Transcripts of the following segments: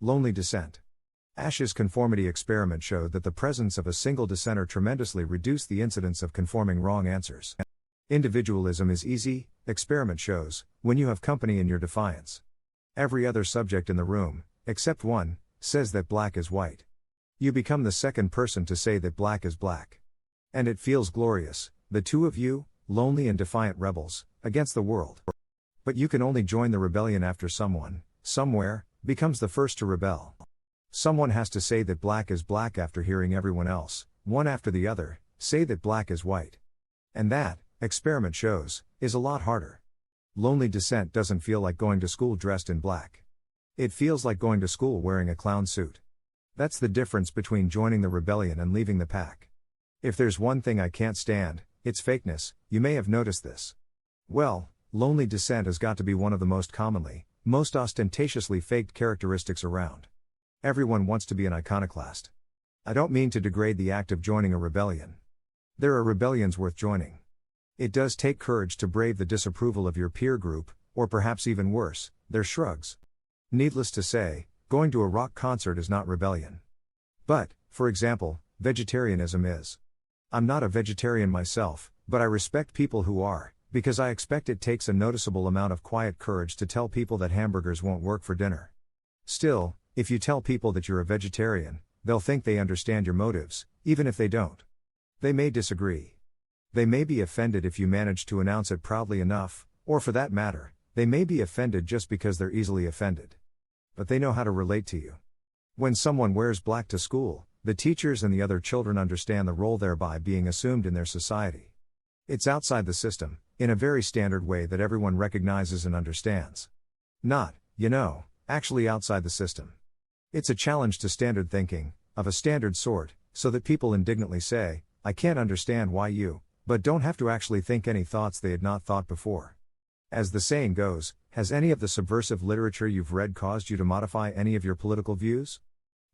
Lonely dissent. Ash's conformity experiment showed that the presence of a single dissenter tremendously reduced the incidence of conforming wrong answers. Individualism is easy, experiment shows, when you have company in your defiance. Every other subject in the room, except one, says that black is white. You become the second person to say that black is black. And it feels glorious, the two of you, lonely and defiant rebels, against the world. But you can only join the rebellion after someone, somewhere, becomes the first to rebel. Someone has to say that black is black after hearing everyone else, one after the other, say that black is white. And that, experiment shows, is a lot harder. Lonely dissent doesn't feel like going to school dressed in black. It feels like going to school wearing a clown suit. That's the difference between joining the rebellion and leaving the pack. If there's one thing I can't stand, it's fakeness. You may have noticed this. Well, lonely dissent has got to be one of the most commonly, most ostentatiously faked characteristics around. Everyone wants to be an iconoclast. I don't mean to degrade the act of joining a rebellion. There are rebellions worth joining. It does take courage to brave the disapproval of your peer group, or perhaps even worse, their shrugs. Needless to say, going to a rock concert is not rebellion. But, for example, vegetarianism is. I'm not a vegetarian myself, but I respect people who are, because I expect it takes a noticeable amount of quiet courage to tell people that hamburgers won't work for dinner. Still, if you tell people that you're a vegetarian, they'll think they understand your motives, even if they don't. They may disagree. They may be offended if you manage to announce it proudly enough, or for that matter, they may be offended just because they're easily offended. But they know how to relate to you. When someone wears black to school, the teachers and the other children understand the role thereby being assumed in their society. It's outside the system, in a very standard way that everyone recognizes and understands. Not, actually outside the system. It's a challenge to standard thinking, of a standard sort, so that people indignantly say, I can't understand why you, but don't have to actually think any thoughts they had not thought before. As the saying goes, has any of the subversive literature you've read caused you to modify any of your political views?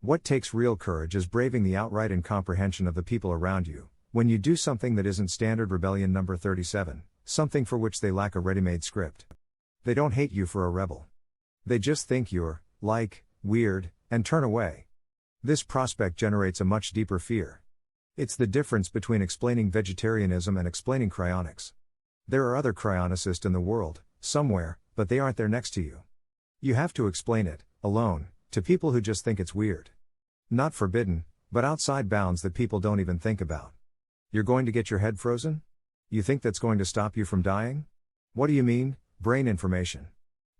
What takes real courage is braving the outright incomprehension of the people around you, when you do something that isn't standard rebellion number 37, something for which they lack a ready-made script. They don't hate you for a rebel. They just think you're, weird, and turn away. This prospect generates a much deeper fear. It's the difference between explaining vegetarianism and explaining cryonics. There are other cryonicists in the world, somewhere, but they aren't there next to you. You have to explain it, alone, to people who just think it's weird. Not forbidden, but outside bounds that people don't even think about. You're going to get your head frozen? You think that's going to stop you from dying? What do you mean, brain information?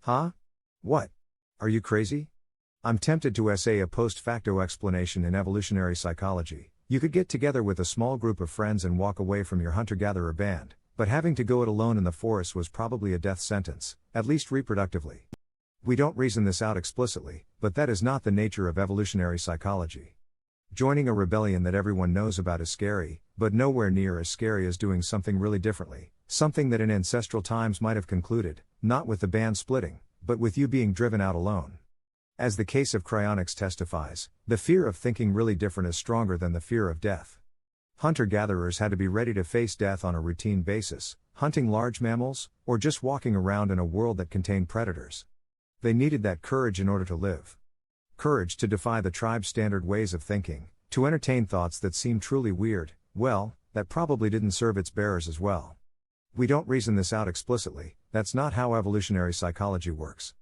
Huh? What? Are you crazy? I'm tempted to essay a post-facto explanation in evolutionary psychology. You could get together with a small group of friends and walk away from your hunter-gatherer band, but having to go it alone in the forest was probably a death sentence, at least reproductively. We don't reason this out explicitly, but that is not the nature of evolutionary psychology. Joining a rebellion that everyone knows about is scary, but nowhere near as scary as doing something really differently, something that in ancestral times might have concluded, not with the band splitting, but with you being driven out alone. As the case of cryonics testifies, the fear of thinking really different is stronger than the fear of death. Hunter-gatherers had to be ready to face death on a routine basis, hunting large mammals, or just walking around in a world that contained predators. They needed that courage in order to live. Courage to defy the tribe's standard ways of thinking, to entertain thoughts that seemed truly weird, well, that probably didn't serve its bearers as well. We don't reason this out explicitly, that's not how evolutionary psychology works.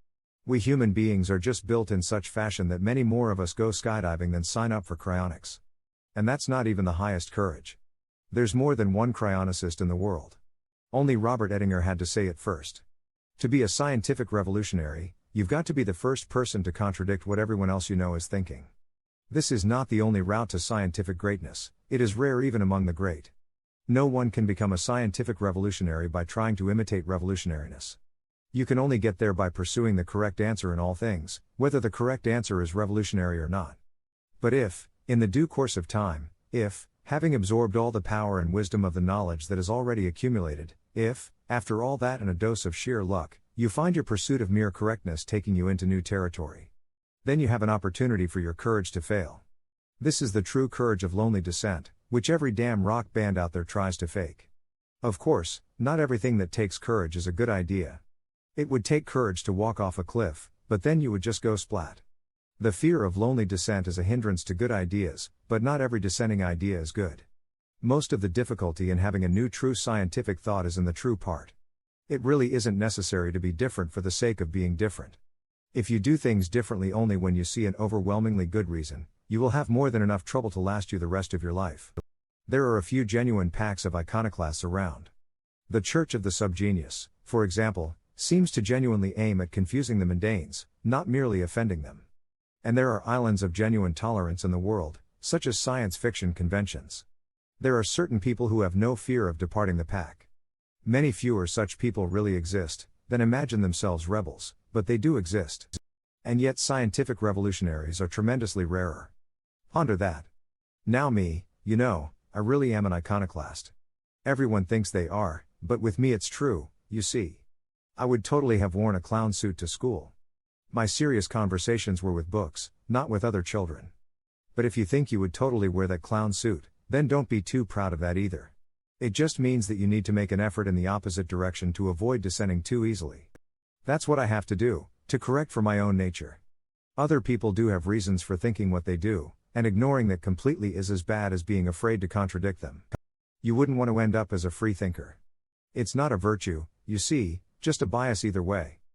We human beings are just built in such fashion that many more of us go skydiving than sign up for cryonics. And that's not even the highest courage. There's more than one cryonicist in the world. Only Robert Ettinger had to say it first. To be a scientific revolutionary, you've got to be the first person to contradict what everyone else you know is thinking. This is not the only route to scientific greatness, it is rare even among the great. No one can become a scientific revolutionary by trying to imitate revolutionariness. You can only get there by pursuing the correct answer in all things, whether the correct answer is revolutionary or not. But if, in the due course of time, if, having absorbed all the power and wisdom of the knowledge that is already accumulated, if, after all that and a dose of sheer luck, you find your pursuit of mere correctness taking you into new territory, then you have an opportunity for your courage to fail. This is the true courage of lonely dissent, which every damn rock band out there tries to fake. Of course, not everything that takes courage is a good idea. It would take courage to walk off a cliff, but then you would just go splat. The fear of lonely dissent is a hindrance to good ideas, but not every dissenting idea is good. Most of the difficulty in having a new true scientific thought is in the true part. It really isn't necessary to be different for the sake of being different. If you do things differently only when you see an overwhelmingly good reason, you will have more than enough trouble to last you the rest of your life. There are a few genuine packs of iconoclasts around. The Church of the Subgenius, for example, seems to genuinely aim at confusing the mundanes, not merely offending them. And there are islands of genuine tolerance in the world, such as science fiction conventions. There are certain people who have no fear of departing the pack. Many fewer such people really exist, than imagine themselves rebels, but they do exist. And yet scientific revolutionaries are tremendously rarer. Ponder that. Now me, I really am an iconoclast. Everyone thinks they are, but with me it's true, you see. I would totally have worn a clown suit to school. My serious conversations were with books, not with other children. But if you think you would totally wear that clown suit, then don't be too proud of that either. It just means that you need to make an effort in the opposite direction to avoid dissenting too easily. That's what I have to do, to correct for my own nature. Other people do have reasons for thinking what they do, and ignoring that completely is as bad as being afraid to contradict them. You wouldn't want to end up as a free thinker. It's not a virtue, you see, just a bias either way.